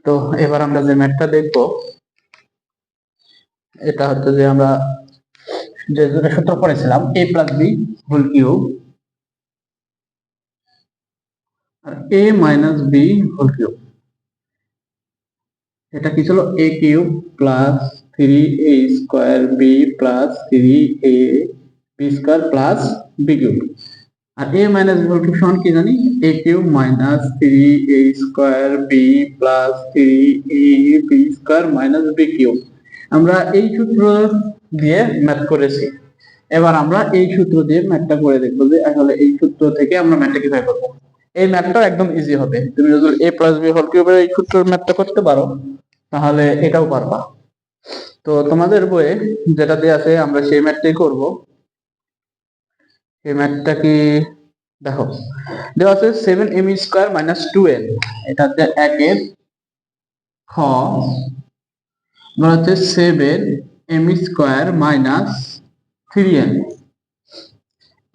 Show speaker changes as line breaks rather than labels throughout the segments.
তো এবার আমরা যে ম্যাথটা দেখব এটা হচ্ছে যে আমরা যে সূত্র পড়েছিলাম a plus B whole cube আর a minus B whole cube. এটা কি ছিল a cube plus 3a square B plus 3a B square plus B cube. আর a minus B whole cube সমান কি জানি a cube minus 3a square B plus 3a B square minus B cube. আমরা এই সূত্র দিয়ে math করেছি। এবার আমরা এই সূত্র দিয়ে ম্যাথটা করে দেখব যে আসলে এই সূত্র থেকে আমরা ম্যাথটা কিভাবে করব। এই ম্যাথটা একদম ইজি হবে। তুমি যদি a প্লাস b হোল কিউবের এই সূত্রের ম্যাথটা করতে পারো তাহলে এটাও পারবা। তো তোমাদের বইয়ে যেটা দেয়া আছে আমরা সেই ম্যাথটাই করব। এই ম্যাথটা কি দেখো দেওয়া আছে 7m স্কয়ার মাইনাস 2n। এটা হচ্ছে 1 এর খ বলা হচ্ছে 7m স্কয়ার মাইনাস 3n।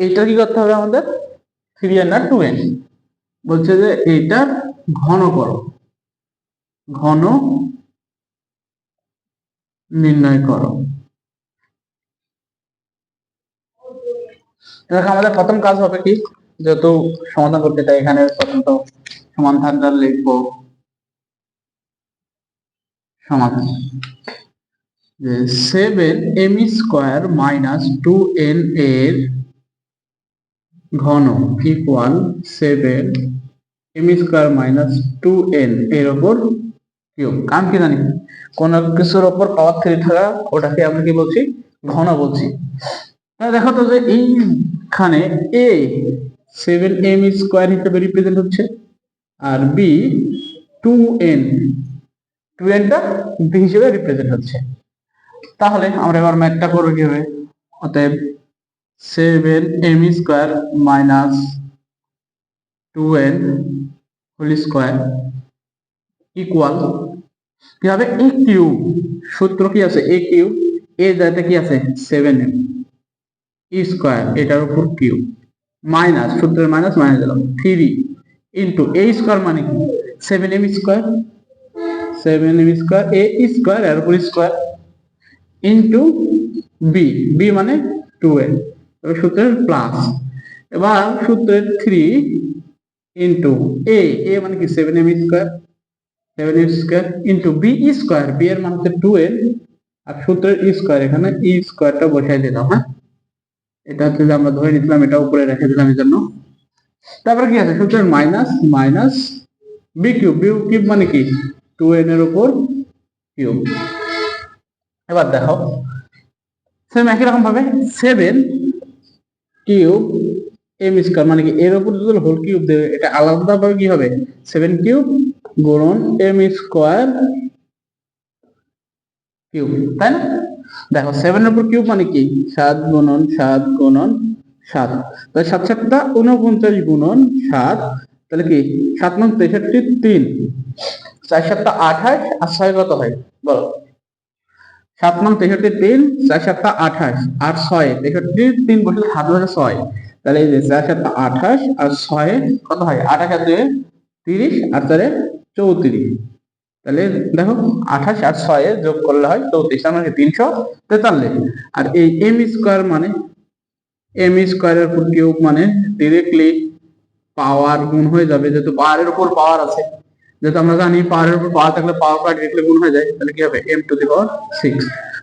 এইটা কি করতে হবে আমাদের 3n আর 2n বলছে যে এইটার ঘন করো, ঘন নির্ণয় করো। দেখো আমাদের প্রথম কাজ হবে কি যেহেতু সমাধান করতে চাই এখানে প্রথম তো সমাধানটা লিখবো। সমাধান যে 7m স্কয়ার মাইনাস 2n এর ঘন equal 7m square minus 2n এর উপর কিউব। কারণ কি জানি কোন কিছুর উপর পাওয়ার 3 থাকা ওটাকে আমরা কি বলছি ঘন বলছি। দেখো তো যে এইখানে a 7m স্কয়ার হিসেবে রিপ্রেজেন্ট হচ্ছে আর b 2n টা b হিসেবে রিপ্রেজেন্ট হচ্ছে। তাহলে আমরা এবার ম্যাথটা করব কিভাবে। অতএব 7m square minus 2n whole square equal কি হবে a কিউব। সূত্র কি আছে a কিউব, a জায়গাতে কি আছে 7m স্কয়ার এটার উপর কিউব মাইনাস সূত্রের মাইনাস মাইনাস দিলাম 3 ইনটু a স্কয়ার মানে কি 7m square 7m square a square এর উপর স্কয়ার ইনটু b b মানে 2n এবার সূত্রের প্লাস এবার সূত্রের 3 ইনটু a a মানে কি 7m square 7m square into b square b এর মান হচ্ছে 2n আর সূত্রের স্কয়ার এখানে e স্কয়ারটা বসাই দিলাম। হ্যাঁ এটা হচ্ছে যে আমরা ধরে নিলাম এটা উপরে রেখে দিলাম এর জন্য। তারপরে কি আছে সূত্রের minus minus B cube, B cube মানে কি 2n এর উপর কিউব। এবার দেখো সেম একই রকম ভাবে 7 কিউব m স্কয়ার মানে কি এর উপর যদি হোল কিউব দেবে এটা আলাদা ভাবে কি হবে 7 কিউব গুণন m স্কয়ার কিউব, তাই না। দেখো 7 এর উপর কিউব মানে কি 7 গুণন 7 গুণন 7 তাহলে 7 7টা 49 গুণন 7 তাহলে কি 7 9 63 3 4 7টা 28 আর 6 কত হয় বলো 7 9 63 3 4 7টা 28 আর 6 63 3 বসে 7 বসে 6 তাহলে এই যে 4 7টা 28 আর 6 কত হয় 28 আর 2 30 আর 4 34 তাহলে দেখো 28 আর 6 যোগ করলে হয় 34 তার মানে 343 আর এই m স্কয়ার মানে m স্কয়ারের উপর কিউব মানে डायरेक्टली পাওয়ার গুণ হয়ে যাবে যেহেতু পাওয়ারের উপর পাওয়ার আছে যেহেতু আমরা জানি পাওয়ারের উপর পাওয়ার থাকলে পাওয়ার ডাইরেক্টলি গুণ হয়ে যায় তাহলে কি হবে m টু দি পাওয়ার 6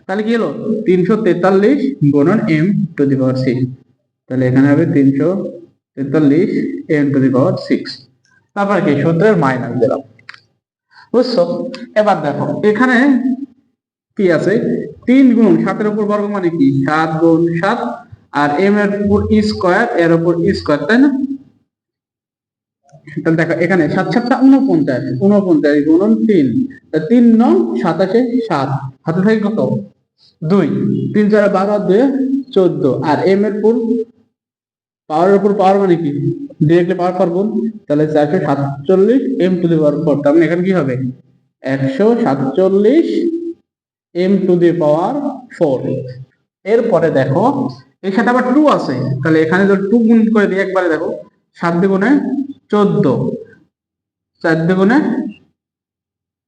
তাহলে কি হলো 343 গুণন m টু দি পাওয়ার 6 তাহলে এখানে হবে 343 m টু দি পাওয়ার 6 তারপর কি সূত্রের মাইনাস দিলাম বুঝছো। এবার দেখো এখানে কি আছে 3 গুণ 7 এর উপর বর্গ মানে কি 7 গুণ 7 আর m এর উপর e স্কয়ার এর উপর e স্কয়ার তাই না। তাহলে দেখো এখানে 7 7টা 49 49 গুণন 3 তা 3 9 27 7 হাতে থাকে কত 2 3 4 12 আর 2 14 আর m এর উপর পাওয়ারের উপর পাওয়ার মানে কি ডাইরেক্টলি পাওয়ার ফর গুণ তাহলে 447 m টু দি পাওয়ার 4 তার মানে এখানে কি হবে 147 m টু দি পাওয়ার 4। এরপরে দেখো এর সাথে আবার 2 আছে তাহলে এখানে যদি 2 গুণ করে দিই একবারে দেখো 7 দ্বিগুণে 14 4 দ্বিগুণে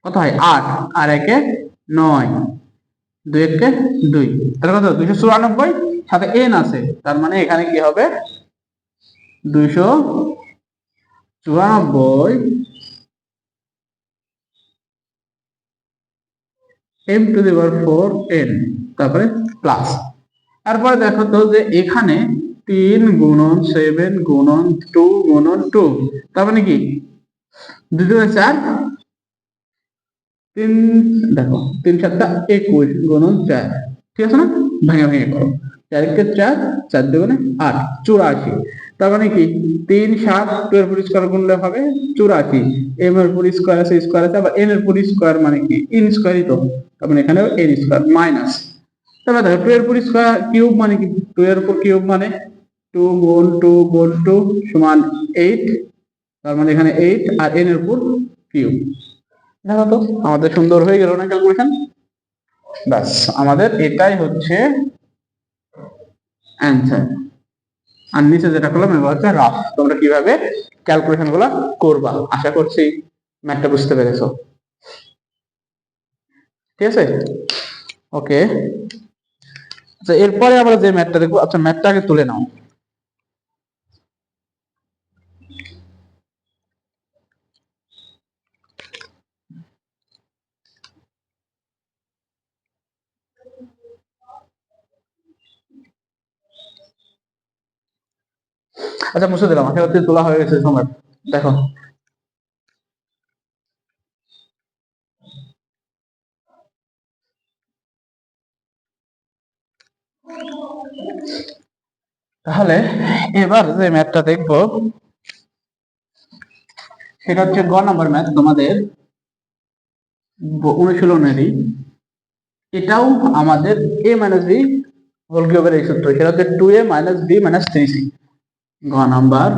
কত হয় 8, আর 1 এ 9, 2 1 এ 2, তাহলে কত 294, সাথে n আছে, তার মানে এখানে কি হবে 294 m to the power 4 n, তারপরে প্লাস। তারপরে দেখো তো যে এখানে 3 গুণন 7 গুণন 2 গুণন 2, তার মানে কি 2 2 4, 3 দেখো 3 7 21 গুণন 4, ঠিক আছে না, ভেঙে ভেঙে করো, 4 কে 4, 4 দুগুণে 8, 84, তার মানে কি 3 7 2 এর উপর স্কয়ার গুণলে হবে 84, m এর উপর স্কয়ার আছে, স্কয়ার আছে, আবার n এর উপর স্কয়ার মানে কি n স্কয়ারই তো, তার মানে এখানে n স্কয়ার মাইনাস, তাহলে দেখো 2 এর উপর স্কয়ার কিউব মানে কি 2 এর উপর কিউব মানে 2 গুণ 2 গুণ 2 সমান 8, তার মানে এখানে 8 আর n এর উপর কিউব। দেখো তো আমাদের সুন্দর হয়ে গেল না ক্যালকুলেশন, বাস আমাদের এটাই হচ্ছে অ্যান্সার। আর নিচে যেটা করলাম এবার হচ্ছে রাফ, তোমরা কিভাবে ক্যালকুলেশন গুলা করবা, আশা করছি ম্যাথটা বুঝতে পেরেছো, ঠিক আছে, ওকে। আচ্ছা এরপরে আমরা যে ম্যাথটা দেখবো, আচ্ছা ম্যাথটা আগে তুলে নাও। আচ্ছা মুছে দিলাম, আশা করছি তোলা হয়ে গেছে সময়। দেখো তাহলে এবার যে ম্যাথটা দেখবো সেটা হচ্ছে গ নাম্বার ম্যাথ তোমাদের অনুশীলনেরই, এটাও আমাদের a মাইনাস b হোল কিউবের এই সূত্র, সেটা হচ্ছে 2a minus b minus 3c। গ number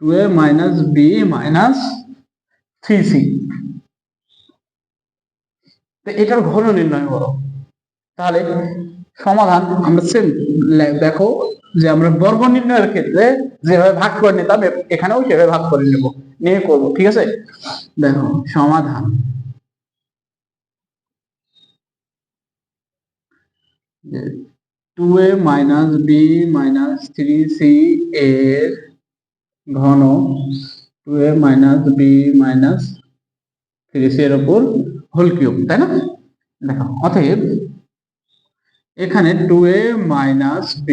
2a minus b minus 3c, তো এটার ঘন নির্ণয় করো। তাহলে সমাধান আমরা সেম দেখো যে আমরা বর্গ নির্ণয়ের ক্ষেত্রে যেভাবে ভাগ করে নিতাম এখানেও সেভাবে ভাগ করে নেব, নিয়ে করব, ঠিক আছে। দেখো সমাধান 2a minus b minus 3c এর ঘন 2a minus b minus 3c এর উপর হোল কিউব, তাই না। দেখো অতএব এখানে 2a minus b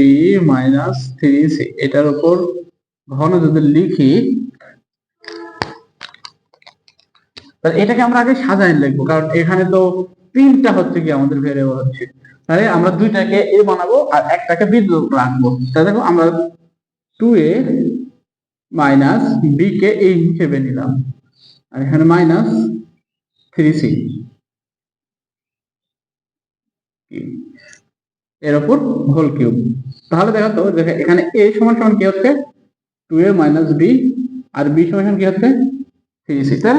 minus 3c এটার উপর ঘন যদি লিখি, তাহলে এটাকে আমরা আগে সাজায় লিখবো, কারণ এখানে তো তিনটা হচ্ছে কি আমাদের ভেরিয়েবল হচ্ছে, তাহলে আমরা দুইটাকে a বানাবো আর একটাকে b রাখবো। তাহলে দেখো আমরা 2a minus b K a হিসেবে নিলাম, আর এখানে মাইনাস 3c এর উপর হোল কিউব। তাহলে দেখো তো এখানে a সমান সমান কি হচ্ছে 2a মাইনাস b, আর b সমান সমান কি হচ্ছে 3c। তাই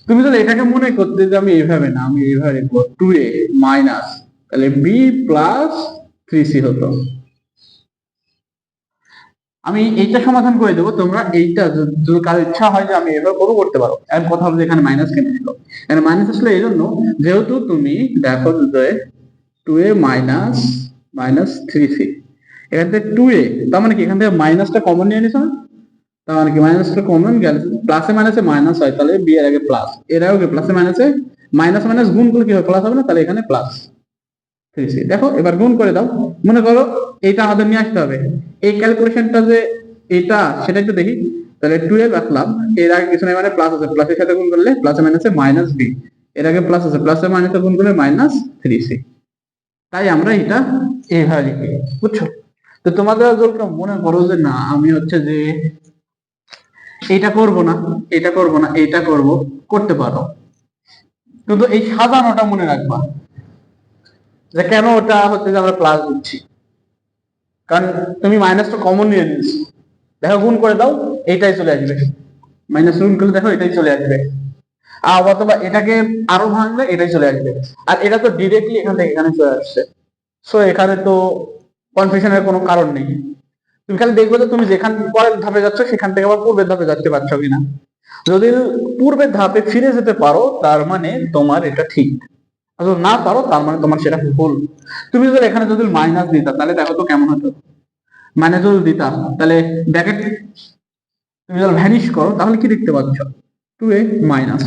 তুমি তাহলে এটাকে মনে করতে যে আমি এইভাবে না, আমি এইভাবে লিখবো 2a মাইনাস, তাহলে b প্লাস 3c হতো। আমি এইটা সমাধান করে দেবো, তোমরা এইটা যদি কারো ইচ্ছা হয় যে আমি এভাবে করবো করতে পারো। এক কথা হলো যে এখানে মাইনাস কেন আসলো, এখানে মাইনাস আসলে এই জন্য যেহেতু তুমি দেখো যে 2a মাইনাস মাইনাস 3c, এখান থেকে 2a, তার মানে কি এখান থেকে মাইনাসটা কমন নিয়ে নিছো না, তার মানে কি মাইনাসটা কমন গেল, প্লাসে মাইনাসে মাইনাস হয়, তাহলে বি এর আগে প্লাস, এর আগে প্লাসে মাইনাসে মাইনাস মাইনাস গুণ করলে কি হবে প্লাস হবে না, তাহলে এখানে প্লাস 3c। দেখো এবার গুণ করে দাও, মনে করো এইটা আমাদের নিয়ে আসতে হবে, এই ক্যালকুলেশনটা যে এটা সেটা একটু দেখি। তাহলে 12 রাখলাম, এর আগে কিছু নাই মানে প্লাস আছে, প্লাসের সাথে গুণ করলে প্লাসে মাইনাসে মাইনাস বি, এর আগে প্লাস আছে, প্লাসে মাইনাসে গুণ করলে মাইনাস 3c। তাই আমরা এটা এইভাবে লিখি, বুঝছো। তো তোমাদের যদি মনে করো যে না আমি হচ্ছে যে এইটা করব না, এটা করব না, এইটা করব, করতে পারো, কিন্তু এই সাজানোটা মনে রাখবা যে কেন ওটা হচ্ছে যে আমরা প্লাস দিচ্ছি, কারণ তুমি মাইনাসটা কমন নিয়ে নিয়েছো। দেখো গুণ করে দাও, এইটাই চলে আসবে, মাইনাস গুণ করলে দেখো এটাই চলে আসবে, আর অথবা এটাকে আরো ভাঙলে এটাই চলে আসবে, আর এটা তো ডিরেক্টলি এখান থেকে এখানে চলে আসছে। সো এখানে তো কনফিউশনের কোনো কারণ নেই, তুমি খালি দেখবে যে তুমি যেখান পরের ধাপে যাচ্ছ সেখান থেকে আবার পূর্বের ধাপে যাচ্ছে পারছো কিনা। যদি পূর্বের ধাপে ফিরে যেতে পারো তার মানে তোমার এটা ঠিক, আর যদি না পারো তার মানে তোমার সেটা ভুল। তুমি যদি এখানে যদি মাইনাস দিতা তাহলে দেখো তো কেমন হতো। মাইনাস যদি দিতা তাহলে ব্র্যাকেট তুমি যদি ভ্যানিশ করো তাহলে কি দেখতে পাচ্ছ, 2a মাইনাস,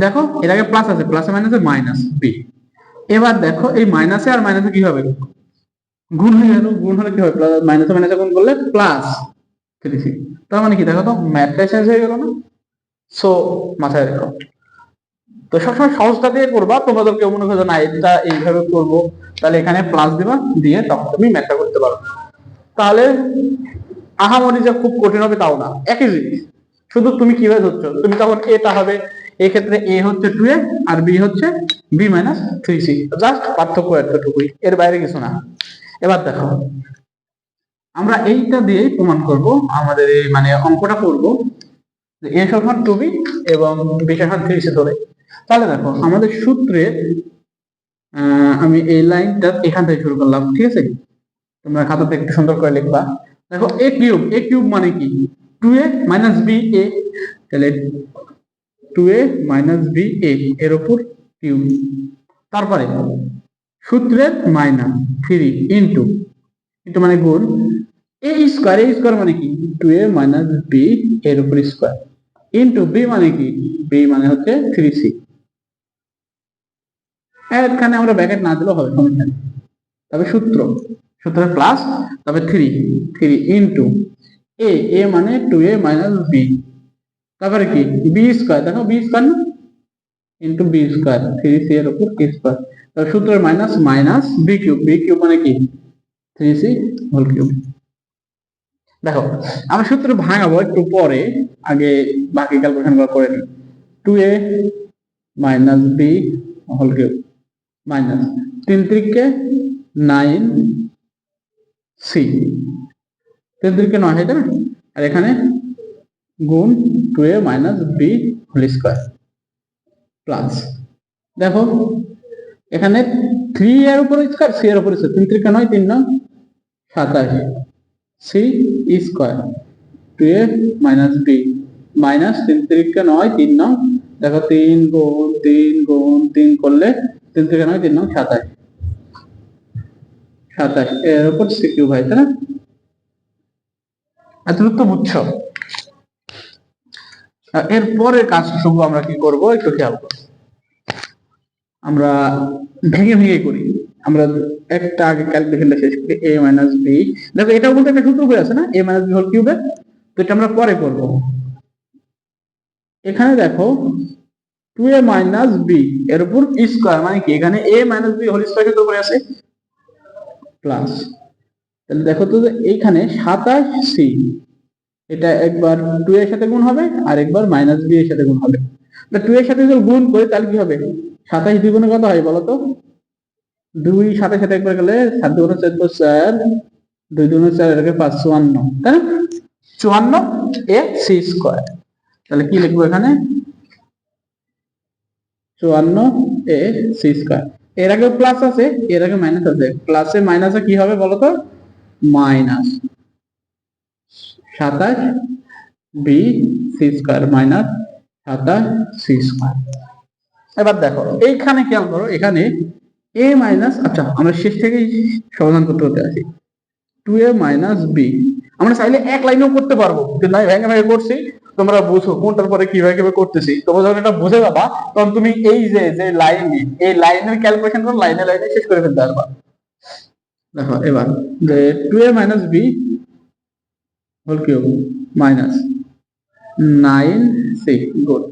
দেখো এর আগে প্লাস আছে, প্লাসে মাইনাসে মাইনাস বি। এবার দেখো এই মাইনাসে আর মাইনাসে কি হবে, গুণ হয়ে গেল, গুণ হলে কি হবে, মাইনাসে মাইনাসে গুণ করলে প্লাস 3c। তার মানে কি দেখো তো ম্যাথটা শেষ হয়ে গেল না। সো মাথায় রেখো, তো সবসময় সহজটা দিয়ে করবা। তোমাদের কেউ মনে করো না এটা এইভাবে করবো, তাহলে এখানে প্লাস দিবা, দিয়ে তখন তুমি ম্যাথটা করতে পারো। তাহলে আহামরি যে খুব কঠিন হবে তাও না, একই জিনিস, শুধু তুমি কিভাবে ধরছো। তুমি তখন এটা হবে, এই ক্ষেত্রে এ হচ্ছে 2a আর বি হচ্ছে বি মাইনাস 3c, জাস্ট পার্থক্য এতটুকুই, এর বাইরে কিছু না। এবার দেখো আমরা এইটা দিয়েই প্রমাণ করব, আমাদের এই মানে অঙ্কটা করব যে a সমান 2b এবং b সমান 3c ধরে। তাহলে দেখো আমাদের সূত্রে আমি এই লাইনটা এখান থেকে শুরু করলাম, ঠিক আছে? তোমরা খাতাতে একটু সুন্দর করে লিখবা। দেখো এ কিউব মানে কি, 2a মাইনাস বি এ, তাহলে 2a মাইনাস বি এ এর উপর কিউব, তারপরে সূত্রের মাইনাস 3 ইনটু, ইনটু মানে গুণ, এ স্কয়ার মানে কি 2a মাইনাস বি এর উপর স্কয়ার, ইনটু বি মানে কি, বি মানে হচ্ছে 3c। এখানে আমরা ব্র্যাকেট না দিলেও হবে, সমস্যা নেই। তবে সূত্রে প্লাস, তবে 3 ইনটু এ মানে 2a মাইনাস বি, তারপরে কি বি স্কয়ার, দেখো বি স্কয়ার না, ইনটু বি স্কয়ার 3c এর উপর স্কয়ার, তাহলে সূত্রের মাইনাস মাইনাস বি কিউব মানে কি 3c হোল কিউব। দেখো আমরা সূত্র ভাঙাবো একটু পরে, আগে বাকি ক্যালকুলেশন করে নিই। 2a minus B whole cube minus 3 3 9 C, 3 3 9 হয় তাই না, আর এখানে গুণ 2a minus B whole square plus, দেখো এখানে 3 এর উপর স্কয়ার, সি এর উপর square, 3 3 9 3 9 27 C square 2a minus B minus 3 3 9 3 9, দেখো 3 গুণ 3 গুণ 3 করলে 3 3 9 3 9 27 এর উপর সি কিউব হয় তাই না। এতটুকু তো বুঝছো। এর পরের কাজটুকু আমরা কি করব একটু খেয়াল করো, আমরা ভেঙে ভেঙে করি। আমরা একটা আগে ক্যালকুলেশনটা শেষ করি, a মাইনাস বি, দেখো এটাও বলতে একটা সূত্র হয়ে আছে না, a মাইনাস বি হোল কিউবে, তো এটা আমরা পরে করব। এখানে দেখো 2a মাইনাস বি এর উপর স্কয়ার মানে কি, এখানে a minus B whole square এর উপরে আছে প্লাস, তাহলে দেখো তো যে এইখানে 27 সি, এটা একবার 2 এর সাথে গুণ হবে আর একবার মাইনাস বি এর সাথে গুণ হবে। তো 2 এর সাথে যদি গুণ করি তাহলে কি হবে, 27 দুই গুণে কত হয় বলো তো, 2 সাথে সাথে একবার গেলে 7 দুগুণে 14 4, 2 দুগুণে 4 এটাকে 5 54, তাই না, 54 এ সি স্কয়ার। তাহলে কি লিখবো এখানে, 54 এ সি স্কয়ার, এর আগে প্লাস আছে এর আগে মাইনাস আছে, প্লাসে মাইনাসে কি হবে বলো তো, minus 27 B C square minus 27 C square. এবার দেখো এইখানে খেয়াল করো, এখানে a মাইনাস, আচ্ছা আমরা শেষ থেকেই সমাধান করতে হতে আসি, 2a মাইনাস বি আমরা চাইলে এক লাইনেও করতে পারবো, কিন্তু আমি ভেঙে ভেঙে করছি, তোমরা বুঝো কোনটার পরে কিভাবে কিভাবে করতেছি। তোমরা যখন এটা বুঝে যাবা তখন তুমি এই যে যে লাইনে, এই লাইনের ক্যালকুলেশন করে লাইনে লাইনে শেষ করে ফেলতে পারবা। দেখো এবার যে 2a minus B whole cube minus 9 6 good.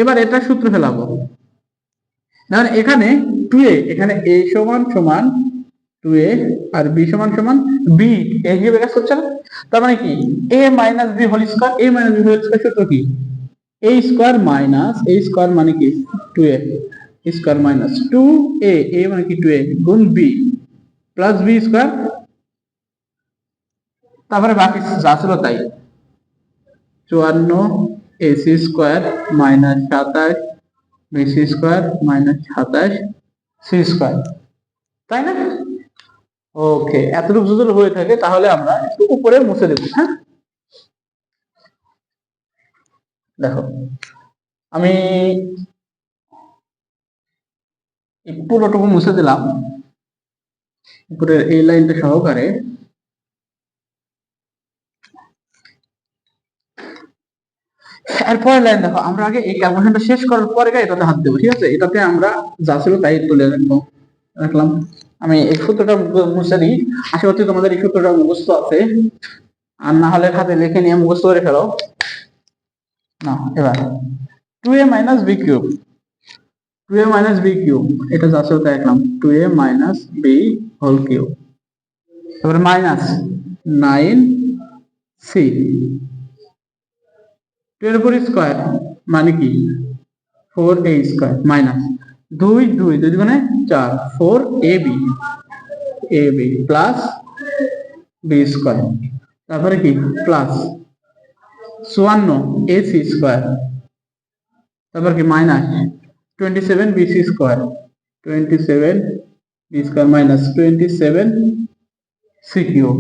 এবার এটা সূত্র ফেলাবো, দেখুন এখানে 2a, এখানে a সমান সমান 2a আর b সমান সমান b, এইভাবে কাজ করছে না। তার মানে কি a minus b whole square, a minus b whole square সূত্র কি, a square minus a square মানে কি 2a square minus 2a, a মানে কি 2a গুণ b প্লাস b স্কয়ার, তারপরে বাকি যা ছিল তাই, 54 ac square minus 27 bc square minus 27 c square, তাই না। ওকে, এতটুকু যদি হয়ে থাকে তাহলে আমরা একটু উপরে মুছে দেব, হ্যাঁ। দেখো আমি পুরোটুকু মুছে দিলাম উপরের এই লাইনটা সহকারে। এরপরের লাইন দেখো, আমরা আগে এই ক্যালকুলেশনটা শেষ করার পরে এটাতে হাত দেবো, ঠিক আছে? এটাতে আমরা যা ছিল তাই তুলে রাখলাম। আমি এই সূত্রটা মুছে দিই, আশা করছি তোমাদের এই সূত্রটা মুখস্থ আছে, আর না হলে খাতে লিখে নিয়ে মুখস্থ করে ফেলো না। এবার 2a minus B cube, 2a minus B cube, এটা যা ছিল তাই রাখলাম, 2a minus B whole cube, তারপরে মাইনাস 9c, 2 এর উপর স্কয়ার মানে কি 4a স্কয়ার, মাইনাস 2 2 2 গুণে 4, 4ab প্লাস b স্কয়ার, তারপরে কি প্লাস 54 ac স্কয়ার, তারপর কি minus 27 bc square, 27 b square minus 27 c cube.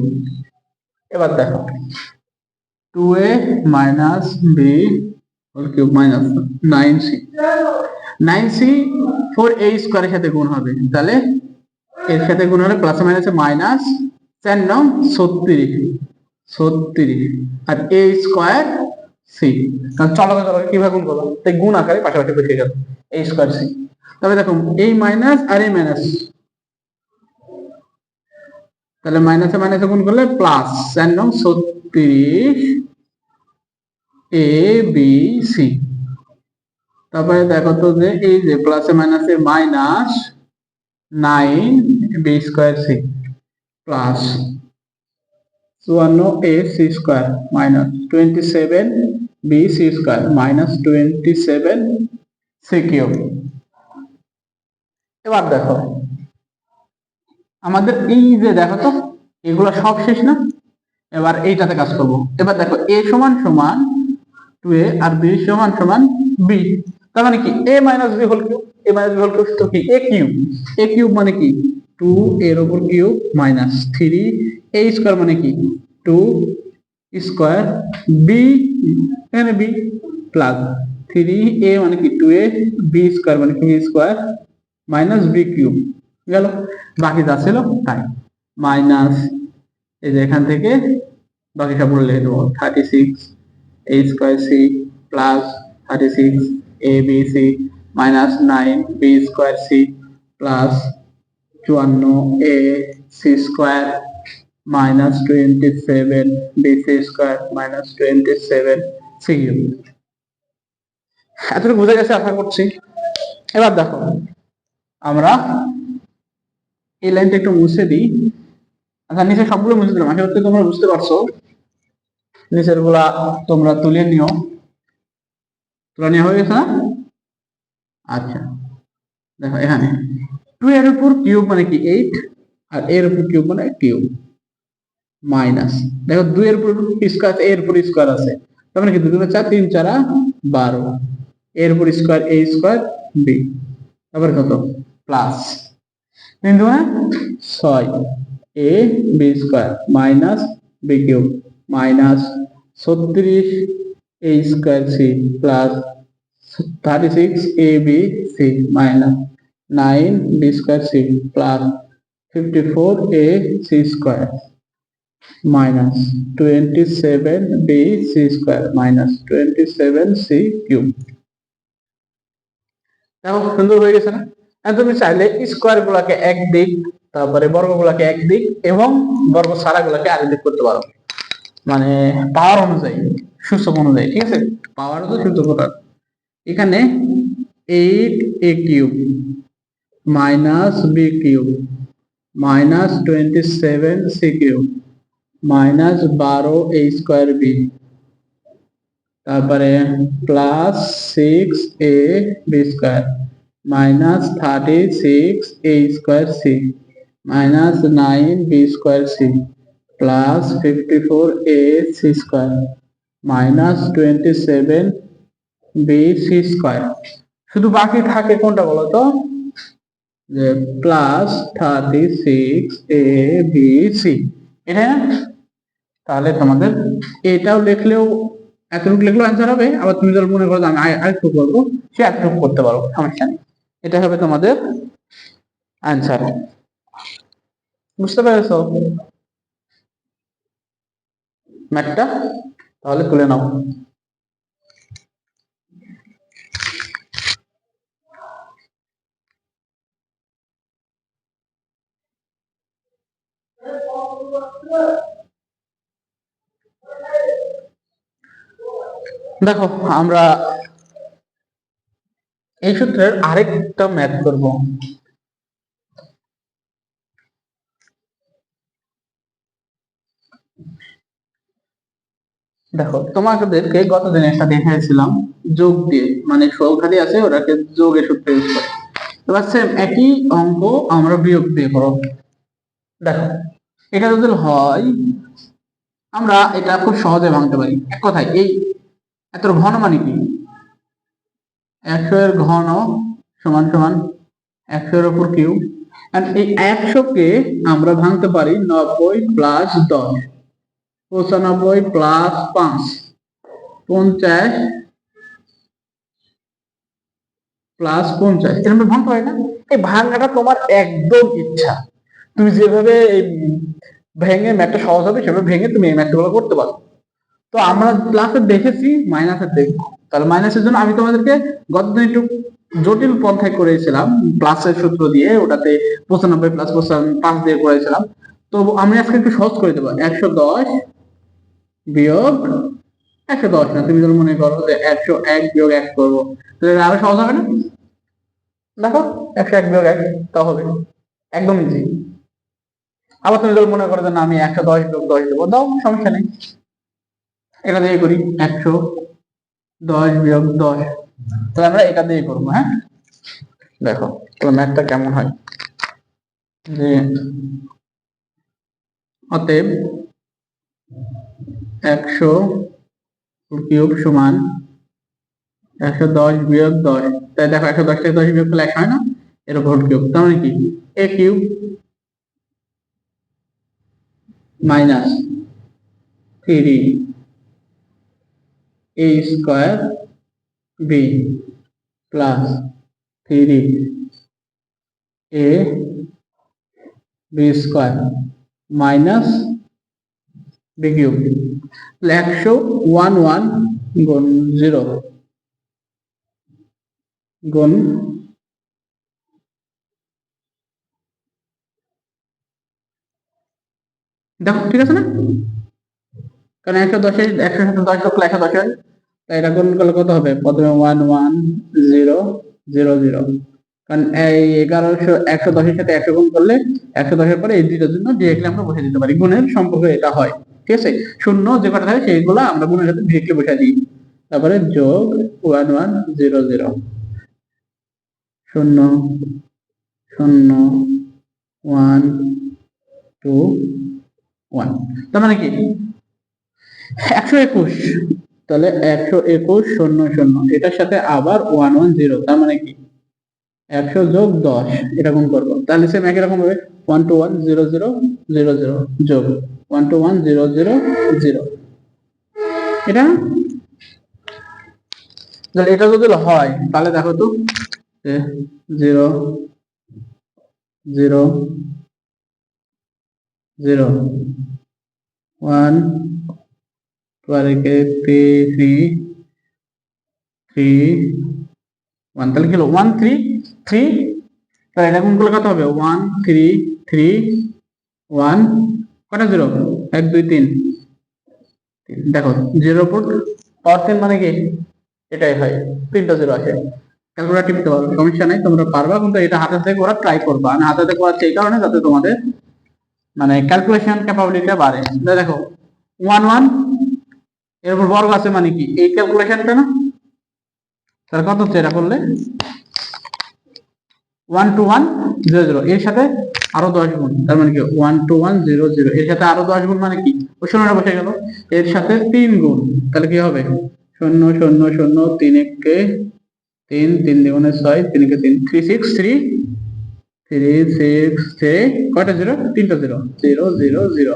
এবার দেখো 2a minus b whole cube minus 9c, 9c 4a স্কয়ারের সাথে গুণ হবে, তাহলে এর সাথে গুণ হলে প্লাস মাইনাসে মাইনাস 4 9 36 36 আর a স্কয়ার c। তাহলে চলো চলো কিভাবে গুণ করব, তাই গুণ আকারে পাশাপাশি বসিয়ে গেল a স্কয়ার c। তবে দেখো a মাইনাস আর a মাইনাস, তাহলে মাইনাসে মাইনাসে গুণ করলে প্লাস 4 9 36 a b c। তারপরে দেখো তো যে এই যে প্লাসে মাইনাসে minus 9 b square c plus 54 a c square minus 27 b c square minus 27 c cube. এবার দেখো আমাদের এই যে দেখো তো এগুলো সব শেষ না, এবার এইটাতে কাজ করব। এবার দেখো a সমান সমান 2a আর b সমান সমান b, তার মানে কি a minus b whole cube, a minus b whole cube তো কি a কিউব, a কিউব মানে কি 2 এর উপর কিউব মাইনাস 3 a স্কয়ার মানে কি 2 স্কয়ার b এখানে b প্লাস 3a মানে কি 2a b স্কয়ার মানে কি স্কয়ার মাইনাস b কিউব গেল, বাকি যা ছিল তাই মাইনাস এই যে এখান থেকে বাকি সব লিখে দেবো 36 a square c plus 36 a b c minus 9 b square c plus 54 a c square minus 27 b c square minus 27 c cube. এতটুকু বুঝে গেছে আশা করছি। এবার দেখো আমরা এই লাইনটা একটু মুছে দিই। আচ্ছা নিচে সবগুলো মুছে দিলাম, আশা করছি তোমরা বুঝতে পারছো। নিচের গুলা তোমরা তুলে নিও, তুলে নেওয়া হয়ে গেছে না? আচ্ছা দেখো এখানে 2 এর উপর কিউব মানে কি 8 আর এর উপর কিউব মানে কিউব মাইনাস দেখো 2 এর উপর স্কয়ার এর উপর স্কয়ার আছে, তার মানে কি 2 4 3 4 12 এর উপর স্কয়ার a স্কয়ার b, তারপর কত plus 3 2 6 a b square minus b cube minus 36 a square c plus 36 a b c minus 9 b square c plus 54 a c square minus 27 b c square minus 27 c cube. দেখো সুন্দর হয়ে গেছে না? এখন তুমি চাইলে স্কয়ার গুলাকে এক দিক, তারপরে বর্গ গুলাকে এক দিক এবং বর্গ ছাড়া গুলাকে আরেক দিক করতে পারো, মানে পাওয়ার অনুযায়ী সূচক অনুযায়ী, ঠিক আছে? পাওয়ার তো সূচক করার এখানে 8a cube minus b cube minus 27c cube minus 12 a square b, তারপরে plus 6a b square minus 36 a square c minus 9 b square c plus 54 a c square minus 27 b c square. শুধু বাকি থাকে কোনটা বলো তো, যে plus 36 a b c, এটা না? তাহলে তোমাদের এটাও লিখলেও এতটুকু লিখলেও অ্যান্সার হবে। আবার তুমি যদি মনে করো যে আমি আরেকটু করবো, সে এতটুকু করতে পারো, সমস্যা নেই। এটা হবে তোমাদের অ্যান্সার। বুঝতে পেরেছো ম্যাথটা? তাহলে তুলে নাও। দেখো আমরা এই সূত্রের আরেকটা ম্যাথ করব। দেখো তোমাদেরকে গত দিনে একটা দেখাইছিলাম যোগ দিয়ে, মানে সংখ্যাটি আছে ওটাকে যোগের সূত্রে ইউজ করে। এবার সেম একই অঙ্ক আমরা বিয়োগ দিয়ে করব। দেখো এটা যদি হয়, আমরা এটা খুব সহজে ভাঙতে পারি। এক কথায় এই এত ঘন মানে কি, 100 এর ঘন সমান সমান 100 এর উপর কিউব। এই 100 কে আমরা ভাঙতে পারি 90 প্লাস 10, 95 প্লাস 5, 50 প্লাস 50, এরকম ভাঙতে হয় না? এই ভাঙাটা তোমার একদম ইচ্ছা, তুমি যেভাবে এই ভেঙে ম্যাথটা সহজ হবে সেভাবে ভেঙে তুমি এই ম্যাথগুলো করতে পারো। তো আমরা প্লাসে দেখেছি, মাইনাসে দেখবো। তাহলে মাইনাসের জন্য আমি তোমাদেরকে গতদিন একটু জটিল পন্থায় করেছিলাম, প্লাসের সূত্র দিয়ে, ওটাতে 95 প্লাস 5 দিয়ে করেছিলাম। তো আমি আজকে একটু সহজ করে দেবো। 110 বিয়োগ 110 না, তুমি যদি মনে করো যে 101 বিয়োগ 1 করবো, তাহলে আরো সহজ হবে না? দেখো 101 বিয়োগ 1 তা হবে একদম ইজি। আবার তুমি যদি মনে করো যে না আমি 110 বিয়োগ 10 দেবো, দাও, সমস্যা নেই। এটা দিয়ে করি 110 বিয়োগ 10, তাহলে আমরা এটা দিয়ে করবো। হ্যাঁ, দেখো তো ম্যাথটা কেমন হয়। যে অতএব 100 কিউব সমান 110 বিয়োগ 10, তাই দেখো 110 থেকে 10 বিয়োগ করলে 1 হয় না, এর উপর কিউব, তার মানে কি a cube minus 3 a square b plus 3 a b square minus b cube. 111 গুণ 0 গুণ দেখো ঠিক আছে না? কারণ 110 100 সাথে 10 যোগ করলে 110 হয়, তাই এটা গুণ করলে কত হবে? প্রথমে 110000, কারণ এই 1100 110 এর সাথে 100 গুণ করলে 110 এর পরে এই দুইটার জন্য ডিরেক্টলি আমরা বসে দিতে পারি, গুণের সম্পর্ক এটা হয়। ঠিক আছে, শূন্য যে কটা থাকে সেইগুলো আমরা গুণের সাথে ডিরেক্টলি বসে দিই। তারপরে যোগ 1100, 0 0 1 2 1, তার মানে কি 121। তাহলে 121 0 0, এটার সাথে আবার 110, তার মানে কি 100 যোগ 10, এটা গুণ করবো, তাহলে সেম একই রকম ভাবে 1210000 যোগ 1210000, এটা তাহলে এটা যদি হয় তাহলে দেখো তো 0 0 0 1 3 3 3 1, তাহলে কি হলো 133। তাহলে এটা গুণ করলে কত হবে? 1331, কটা জিরো? 1 2 3, দেখো জিরোর উপর পাওয়ার 3 মানে কি এটাই হয়, 3টা জিরো আছে। ক্যালকুলেটর টিপতে পারো, সমস্যা নাই, তোমরা পারবা, কিন্তু এটা হাতে থেকে করা ট্রাই করবা। আমি হাতে থেকে করাচ্ছি এই কারণে যাতে তোমাদের মানে ক্যালকুলেশন ক্যাপাবিলিটিটা বাড়ে। দেখো 11 এর উপর বর্গ আছে মানে কি এই ক্যালকুলেশনটা না, তাহলে কত হচ্ছে এটা করলে 12100, এর সাথে আরো 10 গুণ, তার মানে কি 12100, এর সাথে আরো 10 গুণ মানে কি ওই শূন্যটা বসে গেল, এর সাথে 3 গুণ, তাহলে কি হবে 0 0 0 3 1 কে 3 3 দ্বিগুণে 6 3 কে 3 363 363, কয়টা জিরো? 3টা জিরো, 0 0 0,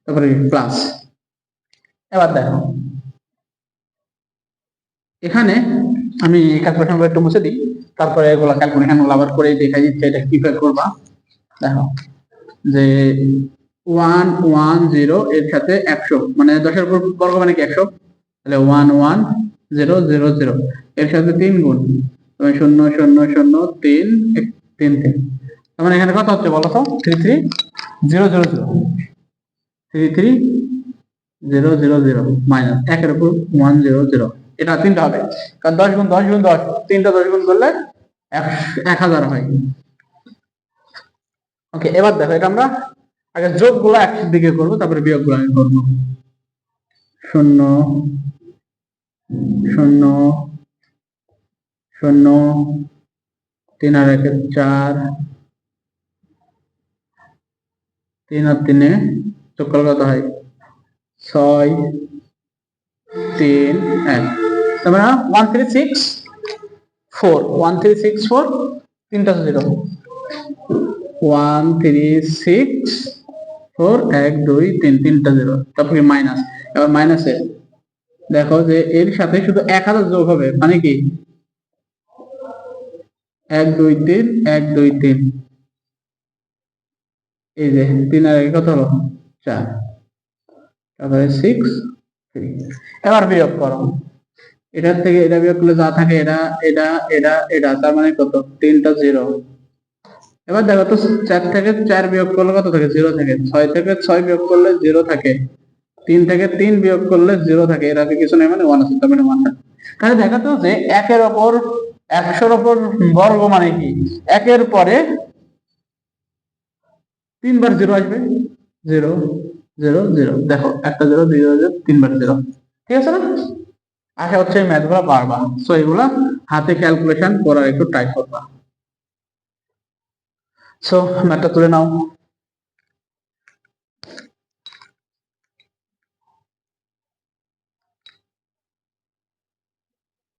তারপরে প্লাস। এবার দেখো এখানে আমি ক্যালকুলেশন একটু মুছে দিই, তারপরে এগুলো ক্যালকুলেশন আবার করে দেখাই দিচ্ছে এটা কিভাবে করবা। দেখো যে 110 এর সাথে 100 মানে 10 এর বর্গ মানে কি 100, তাহলে 11000 এর সাথে 3 গুণ 00003 3 তার মানে এখানে কত হচ্ছে বলো তো 33000 33000 মাইনাস 1 এর উপর 100, এটা তিনটা হবে কারণ 10 গুণ 10 গুণ 10 তিনটা 10 গুণ করলে 1000 হয়। ওকে, এবার দেখো এটা আমরা আগে যোগগুলো একদিকে করব, তারপরে বিয়োগগুলো আমি করব। 0 0 0 3 আর 1 4, 3 আর 3 যোগ করলে কত হয় 6 3 1, তার মানে 1364 1364 তিনটা 0 1364 1 2 3 তিনটা 0, তারপরে মাইনাস। এবার মাইনাসে দেখো যে এর সাথে শুধু 1000 যোগ হবে মানে কি 1 2 3 1 2 3, এই যে 3 আর 1 কত হলো 4, তারপরে 6 3। এবার বিয়োগ করো, এটার থেকে এটা বিয়োগ করলে যা থাকে এটা এটা এটা এটা, তার মানে কত তিনটা 0। এবার দেখো তো 4 থেকে 4 বিয়োগ করলে কত থাকে 0 থাকে, 6 থেকে 6 বিয়োগ করলে 0 থাকে, 3 থেকে 3 বিয়োগ করলে 0 থাকে, এর আগে কিছু নেই মানে 1 আছে, তার মানে 1 থাকে। তাহলে দেখা তো যে 1 এর উপর 100 এর উপর বর্গ মানে কি 1 এর পরে 3 বার 0 আসবে, 0 0 0, দেখো একটা 0 2 0 3 বার 0, ঠিক আছে না? আশা হচ্ছে এই ম্যাথগুলো পারবা, সো এগুলা হাতে ক্যালকুলেশন করার একটু ট্রাই করবা। সো ম্যাথটা তুলে নাও।